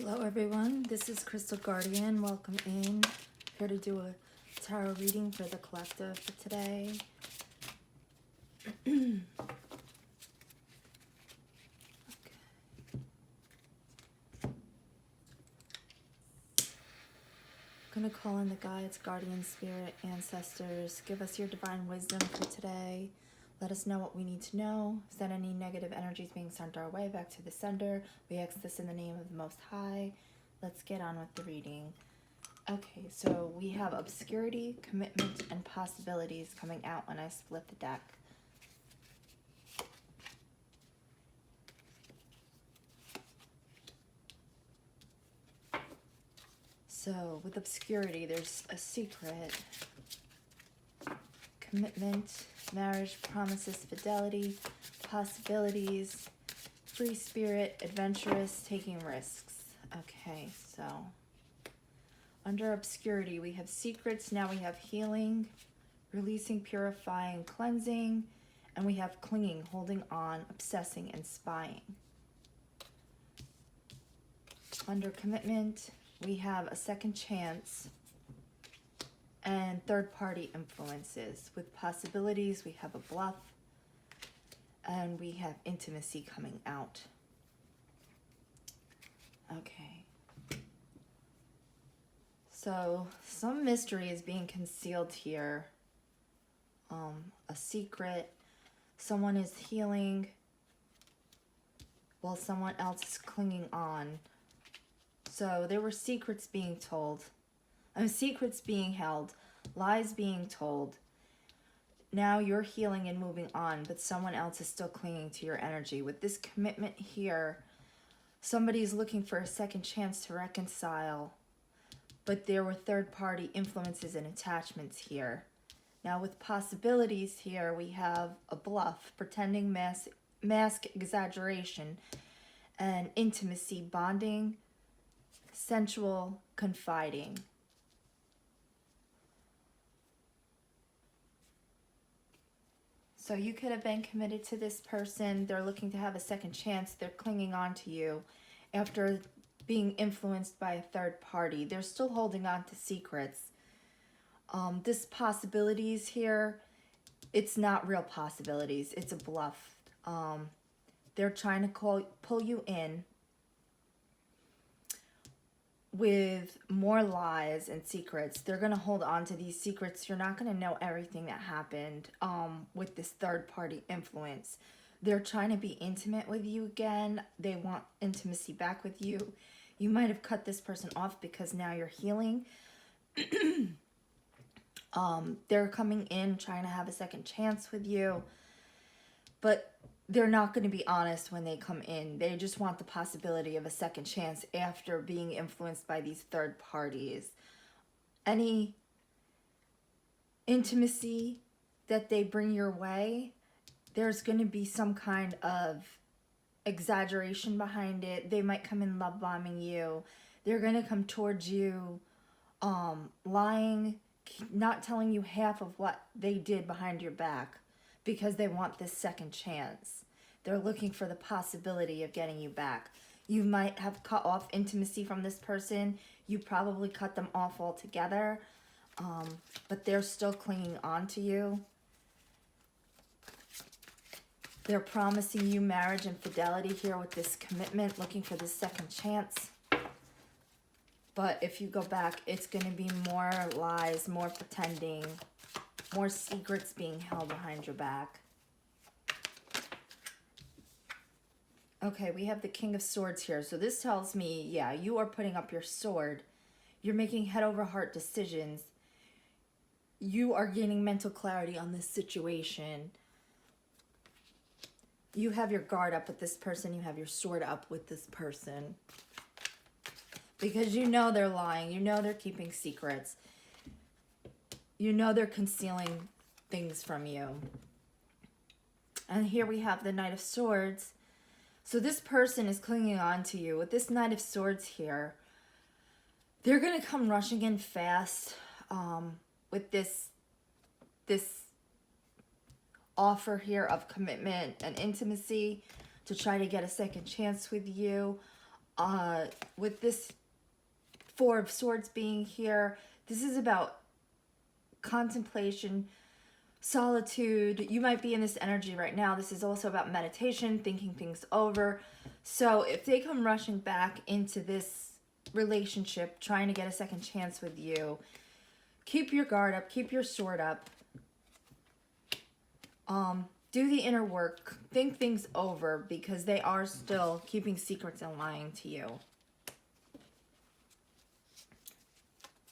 Hello everyone, this is Crystal Guardian. Welcome in. Here to do a tarot reading for the collective for today. Okay. I'm going to call in the guides, guardian spirit, ancestors. Give us your divine wisdom for today. Let us know what we need to know. Send any negative energies being sent our way back to the sender. We ask this in the name of the Most High. Let's get on with the reading. Okay, so we have obscurity, commitment, and possibilities coming out when I split the deck. So with obscurity, there's a secret, commitment, marriage, promises, fidelity, possibilities, free spirit, adventurous, taking risks. Okay, so under obscurity, we have secrets. Now we have healing, releasing, purifying, cleansing, and we have clinging, holding on, obsessing, and spying. Under commitment, we have a second chance and third-party influences. With possibilities, we have a bluff, and we have intimacy coming out. Okay. So some mystery is being concealed here. A secret. Someone is healing while someone else is clinging on. So there were secrets being told. Secrets being held. Lies being told. Now you're healing and moving on, but someone else is still clinging to your energy. With this commitment here, somebody's looking for a second chance to reconcile, but there were third-party influences and attachments here. Now with possibilities here, we have a bluff, pretending, mask exaggeration, and intimacy, bonding, sensual, confiding. So you could have been committed to this person. They're looking to have a second chance. They're clinging on to you after being influenced by a third party. They're still holding on to secrets. This possibilities here, it's not real possibilities. It's a bluff. They're trying to pull you in with more lies and secrets. They're going to hold on to these secrets. You're not going to know everything that happened with this third-party influence. They're trying to be intimate with you again. They want intimacy back with you. You might have cut this person off because now you're healing. They're coming in trying to have a second chance with you. But they're not going to be honest when they come in. They just want the possibility of a second chance after being influenced by these third parties. Any intimacy that they bring your way, there's going to be some kind of exaggeration behind it. They might come in love bombing you. They're going to come towards you lying, not telling you half of what they did behind your back, because they want this second chance. They're looking for the possibility of getting you back. You might have cut off intimacy from this person. You probably cut them off altogether. But they're still clinging on to you. They're promising you marriage and fidelity here with this commitment, looking for this second chance. But if you go back, it's going to be more lies, more pretending, more secrets being held behind your back. Okay, we have the King of Swords here. So this tells me, yeah, you are putting up your sword. You're making head over heart decisions. You are gaining mental clarity on this situation. You have your guard up with this person. You have your sword up with this person. Because you know they're lying. You know they're keeping secrets. You know they're concealing things from you. And here we have the Knight of Swords. So this person is clinging on to you. With this Knight of Swords here, they're going to come rushing in fast with this offer here of commitment and intimacy to try to get a second chance with you. With this Four of Swords being here, this is about contemplation, solitude. You might be in this energy right now. This is also about meditation, thinking things over. So if they come rushing back into this relationship, trying to get a second chance with you, keep your guard up, keep your sword up. Do the inner work, think things over, because they are still keeping secrets and lying to you.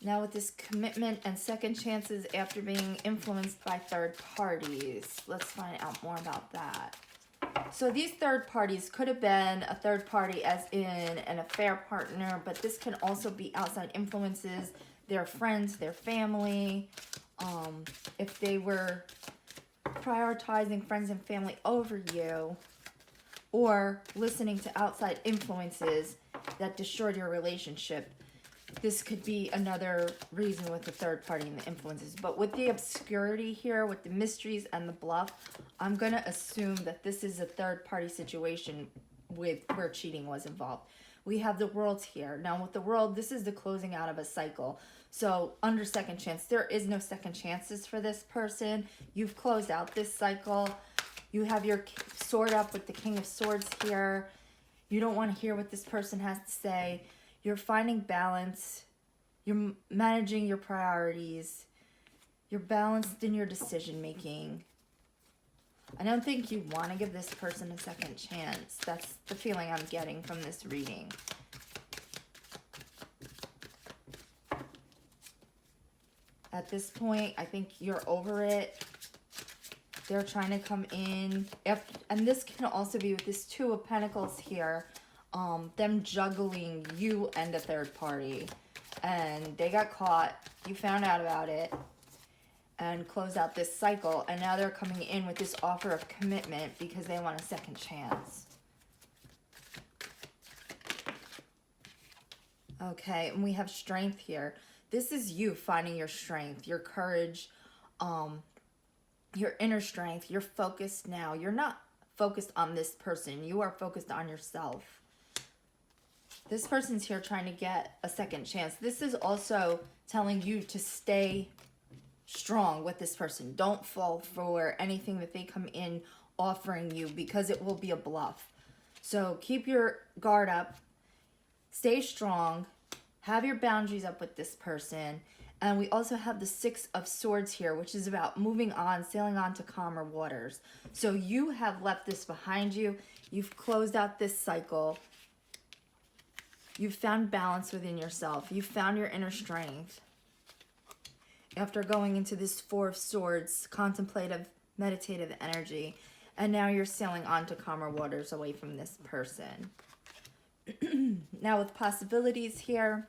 Now with this commitment and second chances after being influenced by third parties, let's find out more about that. So these third parties could have been a third party as in an affair partner, but this can also be outside influences, their friends, their family. If they were prioritizing friends and family over you, or listening to outside influences that destroyed your relationship, this could be another reason with the third party and the influences. But with the obscurity here, with the mysteries and the bluff, I'm going to assume that this is a third party situation with where cheating was involved. We have the World here. Now with the World, this is the closing out of a cycle. So under second chance, there is no second chances for this person. You've closed out this cycle. You have your sword up with the King of Swords here. You don't want to hear what this person has to say. You're finding balance. You're managing your priorities. You're balanced in your decision making. I don't think you want to give this person a second chance. That's the feeling I'm getting from this reading. At this point, I think you're over it. They're trying to come in. And this can also be with this Two of Pentacles here. Them juggling you and a third party. And they got caught. You found out about it. And close out this cycle. And now they're coming in with this offer of commitment because they want a second chance. Okay, and we have strength here. This is you finding your strength, your courage, your inner strength. You're focused now. You're not focused on this person. You are focused on yourself. This person's here trying to get a second chance. This is also telling you to stay strong with this person. Don't fall for anything that they come in offering you, because it will be a bluff. So keep your guard up. Stay strong. Have your boundaries up with this person. And we also have the Six of Swords here, which is about moving on, sailing on to calmer waters. So you have left this behind you. You've closed out this cycle. You've found balance within yourself. You've found your inner strength. After going into this Four of Swords, contemplative, meditative energy. And now you're sailing on to calmer waters away from this person. Now with possibilities here.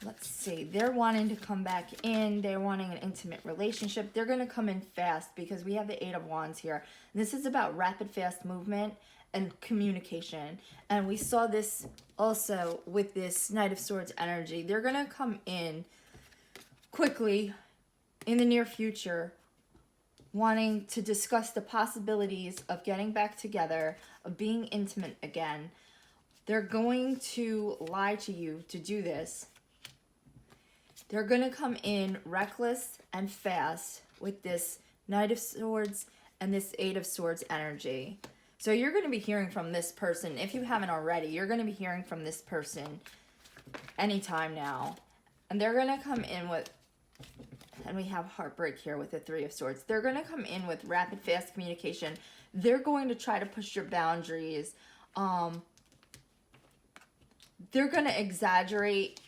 Let's see. They're wanting to come back in. They're wanting an intimate relationship. They're going to come in fast because we have the Eight of Wands here. This is about rapid, fast movement and communication. And we saw this also with this Knight of Swords energy. They're going to come in quickly in the near future, wanting to discuss the possibilities of getting back together, of being intimate again. They're going to lie to you to do this. They're going to come in reckless and fast with this Knight of Swords and this Eight of Swords energy. So you're going to be hearing from this person. If you haven't already, you're going to be hearing from this person anytime now. And they're going to come in with, and we have heartbreak here with the Three of Swords. They're going to come in with rapid, fast communication. They're going to try to push your boundaries. They're going to exaggerate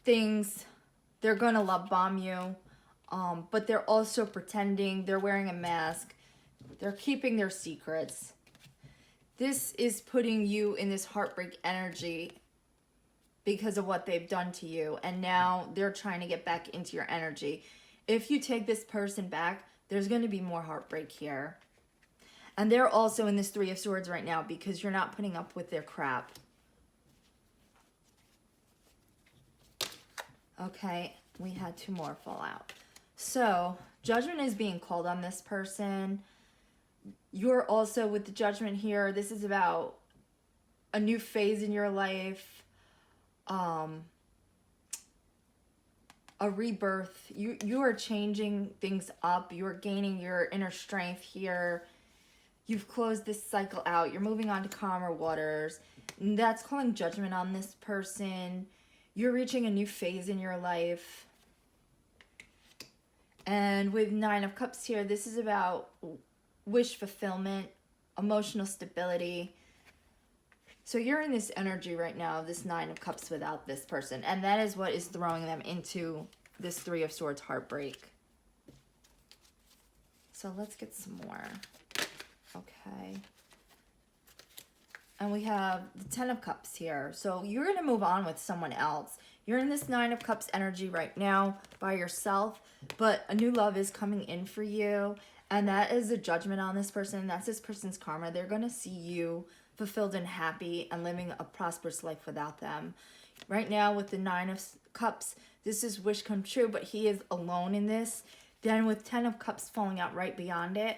things. They're going to love bomb you. But they're also pretending. They're wearing a mask. They're keeping their secrets. This is putting you in this heartbreak energy because of what they've done to you. And now they're trying to get back into your energy. If you take this person back, there's going to be more heartbreak here. And they're also in this Three of Swords right now because you're not putting up with their crap. Okay, we had two more fall out. So, judgment is being called on this person. You're also with the Judgment here. This is about a new phase in your life, a rebirth. You are changing things up. You're gaining your inner strength here. You've closed this cycle out. You're moving on to calmer waters. And that's calling judgment on this person. You're reaching a new phase in your life. And with 9 of Cups here, this is about wish fulfillment, emotional stability. So you're in this energy right now, this 9 of Cups without this person. And that is what is throwing them into this 3 of Swords heartbreak. So let's get some more. Okay. And we have the 10 of Cups here. So you're going to move on with someone else. You're in this 9 of Cups energy right now by yourself. But a new love is coming in for you. And that is a judgment on this person. That's this person's karma. They're going to see you fulfilled and happy and living a prosperous life without them. Right now with the 9 of Cups, this is wish come true. But he is alone in this. Then with 10 of Cups falling out right beyond it,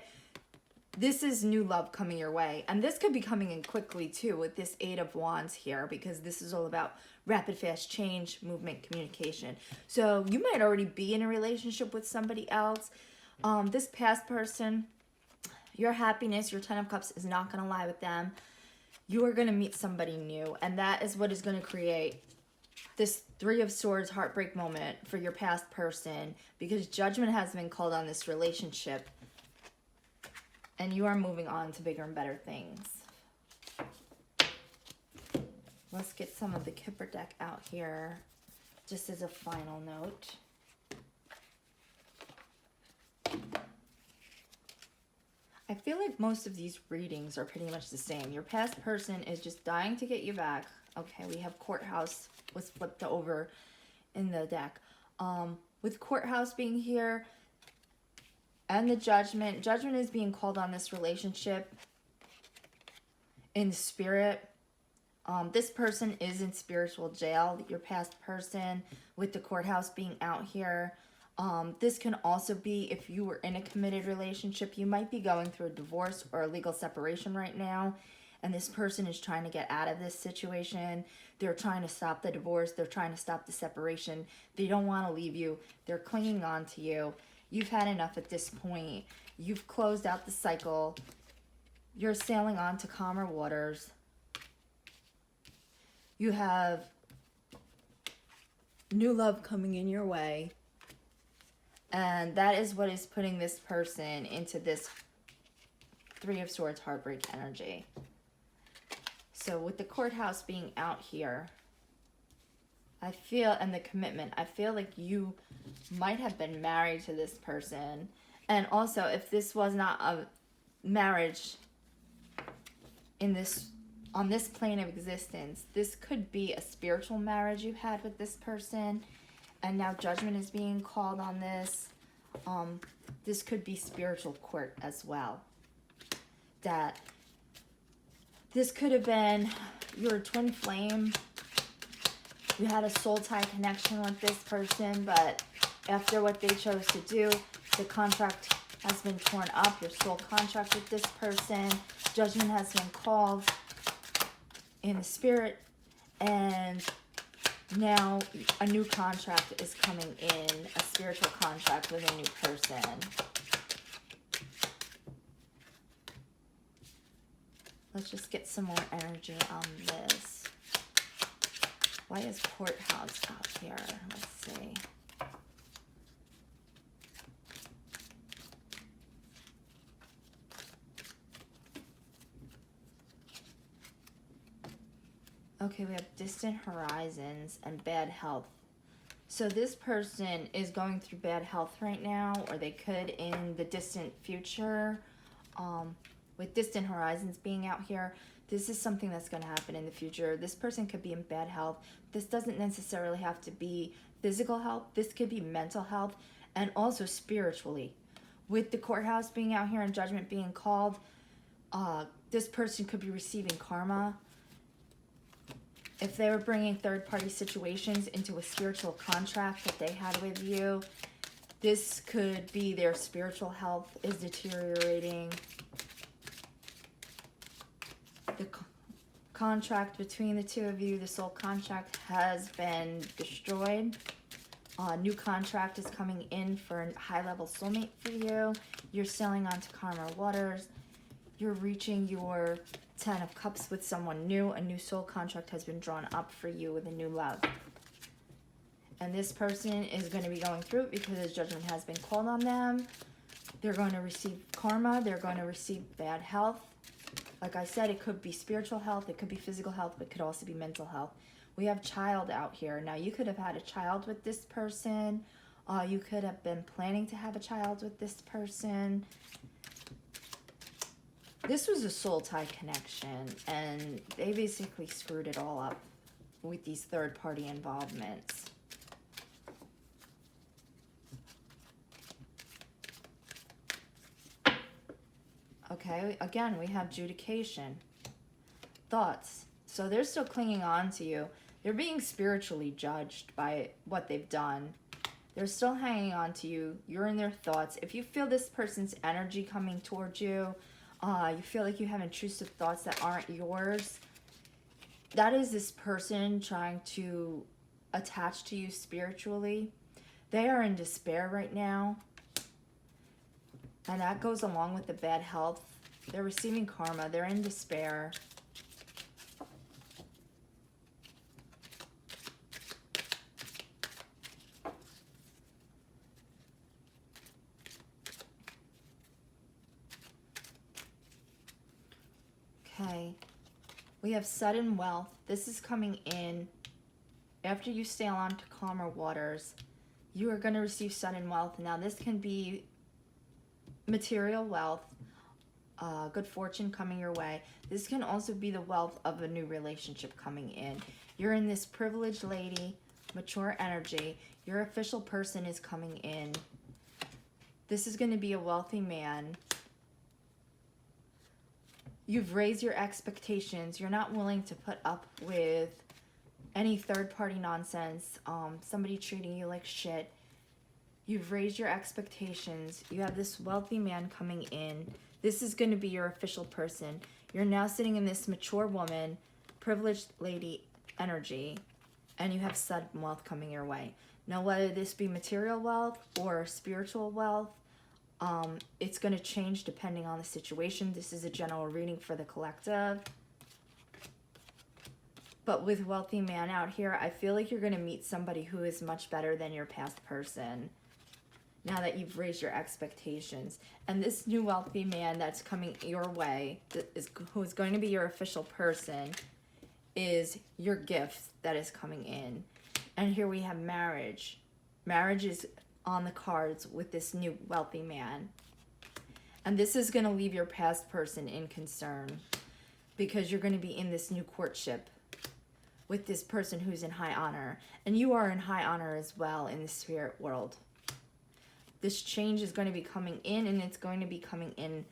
this is new love coming your way. And this could be coming in quickly too with this 8 of Wands here, because this is all about rapid, fast change, movement, communication. So you might already be in a relationship with somebody else. This past person, your happiness, your 10 of Cups is not going to lie with them. You are going to meet somebody new. And that is what is going to create this 3 of Swords heartbreak moment for your past person, because judgment has been called on this relationship. And you are moving on to bigger and better things. Let's get some of the Kipper deck out here, just as a final note. I feel like most of these readings are pretty much the same. Your past person is just dying to get you back. Okay, we have Courthouse was flipped over in the deck. With Courthouse being here, and the Judgment. Judgment is being called on this relationship in spirit. This person is in spiritual jail, your past person, with the Courthouse being out here. This can also be if you were in a committed relationship. You might be going through a divorce or a legal separation right now. And this person is trying to get out of this situation. They're trying to stop the divorce. They're trying to stop the separation. They don't want to leave you. They're clinging on to you. You've had enough at this point. You've closed out the cycle. You're sailing on to calmer waters. You have new love coming in your way. And that is what is putting this person into this 3 of Swords heartbreak energy. So with the Courthouse being out here, I feel, and the commitment, I feel like you might have been married to this person. And also, if this was not a marriage in this, on this plane of existence, this could be a spiritual marriage you had with this person. And now judgment is being called on this. This could be spiritual court as well. That this could have been your twin flame. You had a soul tie connection with this person, but after what they chose to do, the contract has been torn up. Your soul contract with this person. Judgment has been called in the spirit. And now a new contract is coming in. A spiritual contract with a new person. Let's just get some more energy on this. Why is Courthouse out here? Let's see. Okay, we have distant horizons and bad health. So this person is going through bad health right now, or they could in the distant future. With distant horizons being out here, this is something that's going to happen in the future. This person could be in bad health. This doesn't necessarily have to be physical health. This could be mental health and also spiritually. With the Courthouse being out here and judgment being called, this person could be receiving karma. If they were bringing third-party situations into a spiritual contract that they had with you, this could be their spiritual health is deteriorating. contract between the two of you, the soul contract, has been destroyed. New contract is coming in for a high-level soulmate for you. You're sailing onto calmer waters. You're reaching your 10 of Cups with someone new. A new soul contract has been drawn up for you with a new love. And this person is going to be going through it because judgment has been called on them. They're going to receive karma. They're going to receive bad health. Like I said, it could be spiritual health. It could be physical health. But it could also be mental health. We have child out here. Now, you could have had a child with this person. You could have been planning to have a child with this person. This was a soul tie connection. And they basically screwed it all up with these third-party involvements. Okay, again, we have adjudication. Thoughts. So they're still clinging on to you. They're being spiritually judged by what they've done. They're still hanging on to you. You're in their thoughts. If you feel this person's energy coming towards you, you feel like you have intrusive thoughts that aren't yours, that is this person trying to attach to you spiritually. They are in despair right now. And that goes along with the bad health. They're receiving karma. They're in despair. Okay. We have sudden wealth. This is coming in after you sail on to calmer waters. You are going to receive sudden wealth. Now, this can be material wealth, good fortune coming your way. This can also be the wealth of a new relationship coming in. You're in this privileged lady, mature energy. Your official person is coming in. This is going to be a wealthy man. You've raised your expectations. You're not willing to put up with any third-party nonsense, somebody treating you like shit. You've raised your expectations. You have this wealthy man coming in. This is going to be your official person. You're now sitting in this mature woman, privileged lady energy, and you have sudden wealth coming your way. Now, whether this be material wealth or spiritual wealth, it's going to change depending on the situation. This is a general reading for the collective. But with wealthy man out here, I feel like you're going to meet somebody who is much better than your past person. Now that you've raised your expectations. And this new wealthy man that's coming your way, who is going to be your official person, is your gift that is coming in. And here we have marriage. Marriage is on the cards with this new wealthy man. And this is going to leave your past person in concern, because you're going to be in this new courtship with this person who's in high honor. And you are in high honor as well in the spirit world. This change is going to be coming in, and it's going to be coming in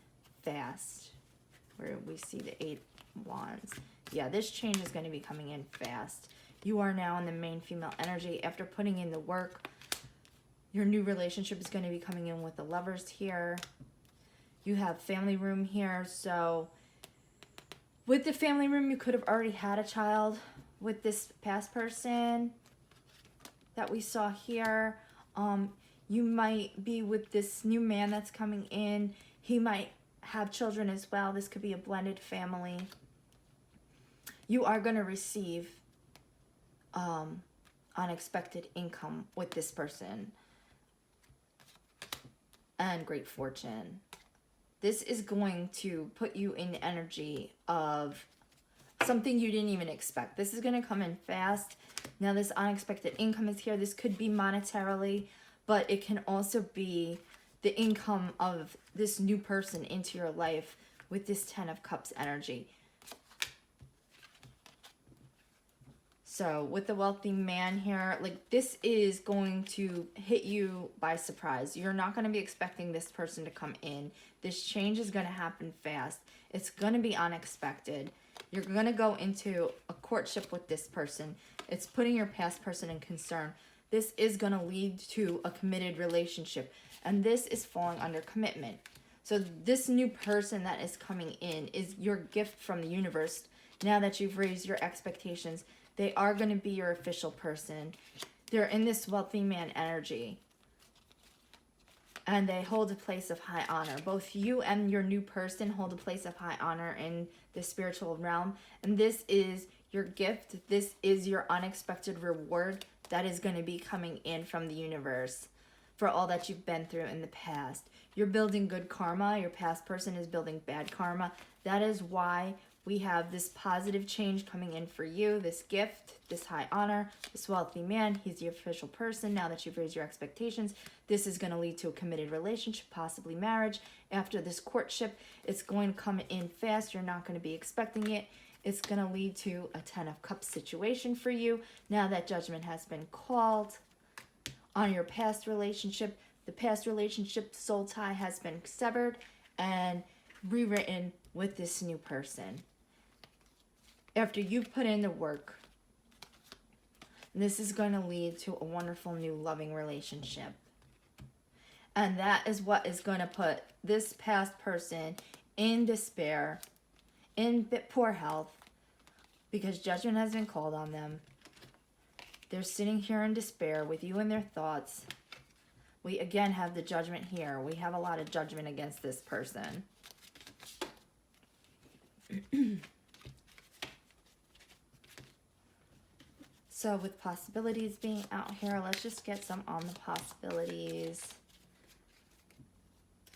fast. Where we see the 8 wands. Yeah, this change is going to be coming in fast. You are now in the main female energy. After putting in the work, your new relationship is going to be coming in with the lovers here. You have family room here. So with the family room, you could have already had a child with this past person that we saw here. You might be with this new man that's coming in. He might have children as well. This could be a blended family. You are going to receive unexpected income with this person. And great fortune. This is going to put you in the energy of something you didn't even expect. This is going to come in fast. Now this unexpected income is here. This could be monetarily, but it can also be the income of this new person into your life with this 10 of Cups energy. So with the wealthy man here, like, this is going to hit you by surprise. You're not going to be expecting this person to come in. This change is going to happen fast. It's going to be unexpected. You're going to go into a courtship with this person. It's putting your past person in concern. This is going to lead to a committed relationship. And this is falling under commitment. So this new person that is coming in is your gift from the universe now that you've raised your expectations. They are going to be your official person. They're in this wealthy man energy. And they hold a place of high honor. Both you and your new person hold a place of high honor in the spiritual realm. And this is your gift. This is your unexpected reward that is going to be coming in from the universe for all that you've been through in the past. You're building good karma. Your past person is building bad karma. That is why we have this positive change coming in for you, this gift, this high honor, this wealthy man. He's the official person. Now that you've raised your expectations, this is going to lead to a committed relationship, possibly marriage. After this courtship, it's going to come in fast. You're not going to be expecting it. It's going to lead to a 10 of Cups situation for you. Now that judgment has been called on your past relationship, the past relationship soul tie has been severed and rewritten with this new person. After you've put in the work, this is going to lead to a wonderful new loving relationship. And that is what is going to put this past person in despair, in poor health, because judgment has been called on them. They're sitting here in despair with you in their thoughts. We again have the judgment here. We have a lot of judgment against this person. So with possibilities being out here, let's just get some on the possibilities.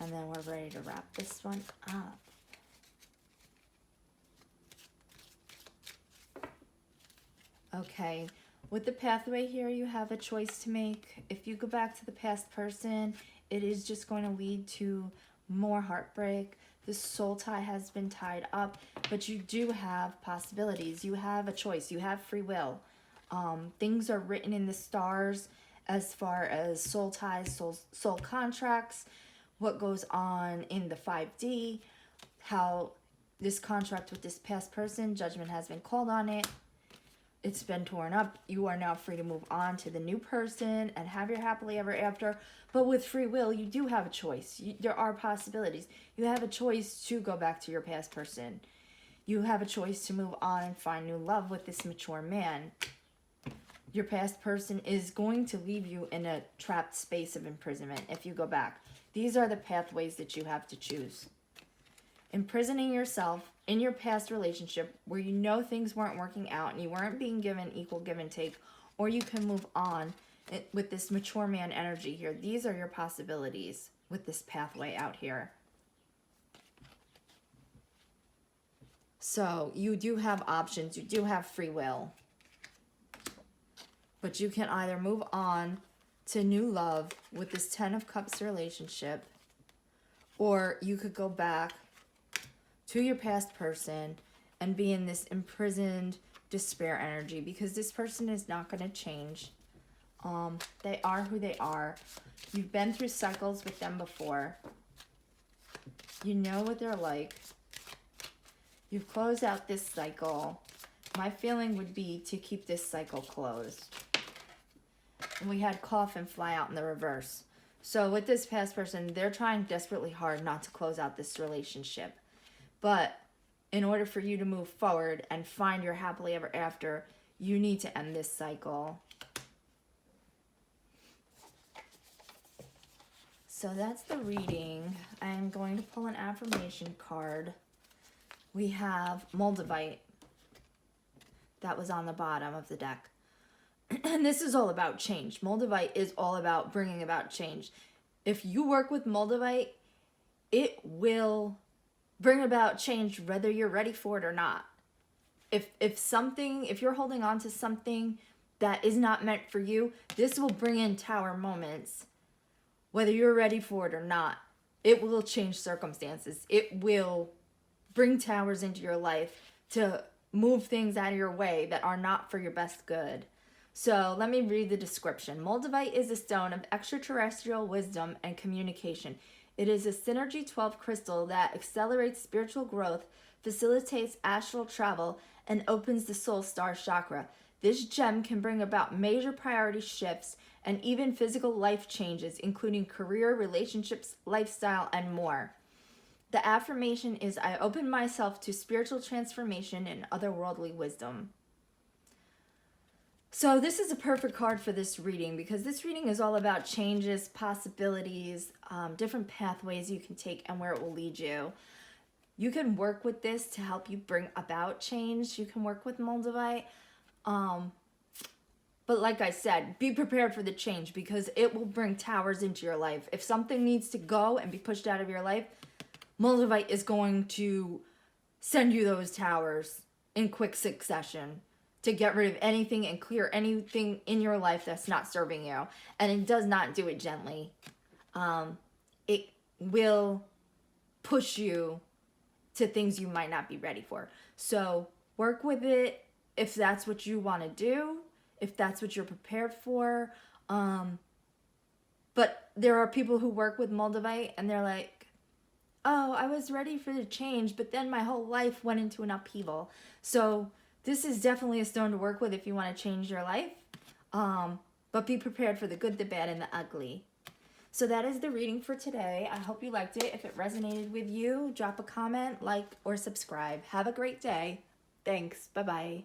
And then we're ready to wrap this one up. Okay, with the pathway here, you have a choice to make. If you go back to the past person, it is just going to lead to more heartbreak. The soul tie has been tied up, but you do have possibilities. You have a choice. You have free will. Things are written in the stars as far as soul ties, soul contracts, what goes on in the 5D, how this contract with this past person, judgment has been called on it. It's been torn up. You are now free to move on to the new person and have your happily ever after. But with free will, you do have a choice. There are possibilities. You have a choice to go back to your past person. You have a choice to move on and find new love with this mature man. Your past person is going to leave you in a trapped space of imprisonment if you go back. These are the pathways that you have to choose. Imprisoning yourself in your past relationship where you know things weren't working out and you weren't being given equal give and take, or you can move on with this mature man energy here. These are your possibilities with this pathway out here. So you do have options. You do have free will. But you can either move on to new love with this 10 of Cups relationship, or you could go back to your past person and be in this imprisoned despair energy, because this person is not going to change. They are who they are. You've been through cycles with them before. You know what they're like. You've closed out this cycle. My feeling would be to keep this cycle closed. And we had cough and fly out in the reverse. So with this past person, they're trying desperately hard not to close out this relationship. But in order for you to move forward and find your happily ever after, you need to end this cycle. So that's the reading. I'm going to pull an affirmation card. We have Moldavite. That was on the bottom of the deck. And this is all about change. Moldavite is all about bringing about change. If you work with Moldavite, it will bring about change whether you're ready for it or not. If you're holding on to something that is not meant for you, this will bring in tower moments. Whether you're ready for it or not, it will change circumstances. It will bring towers into your life to move things out of your way that are not for your best good. So let me read the description. Moldavite is a stone of extraterrestrial wisdom and communication. It is a Synergy 12 crystal that accelerates spiritual growth, facilitates astral travel, and opens the soul star chakra. This gem can bring about major priority shifts and even physical life changes, including career, relationships, lifestyle, and more. The affirmation is, I open myself to spiritual transformation and otherworldly wisdom. So this is a perfect card for this reading, because this reading is all about changes, possibilities, different pathways you can take and where it will lead you. You can work with this to help you bring about change. You can work with Moldavite. But like I said, be prepared for the change, because it will bring towers into your life. If something needs to go and be pushed out of your life, Moldavite is going to send you those towers in quick succession to get rid of anything and clear anything in your life that's not serving you. And it does not do it gently. It will push you to things you might not be ready for. So work with it if that's what you want to do, if that's what you're prepared for. But there are people who work with Moldavite and they're like, oh, I was ready for the change, but then my whole life went into an upheaval. So this is definitely a stone to work with if you want to change your life. But be prepared for the good, the bad, and the ugly. So that is the reading for today. I hope you liked it. If it resonated with you, drop a comment, like, or subscribe. Have a great day. Thanks. Bye-bye.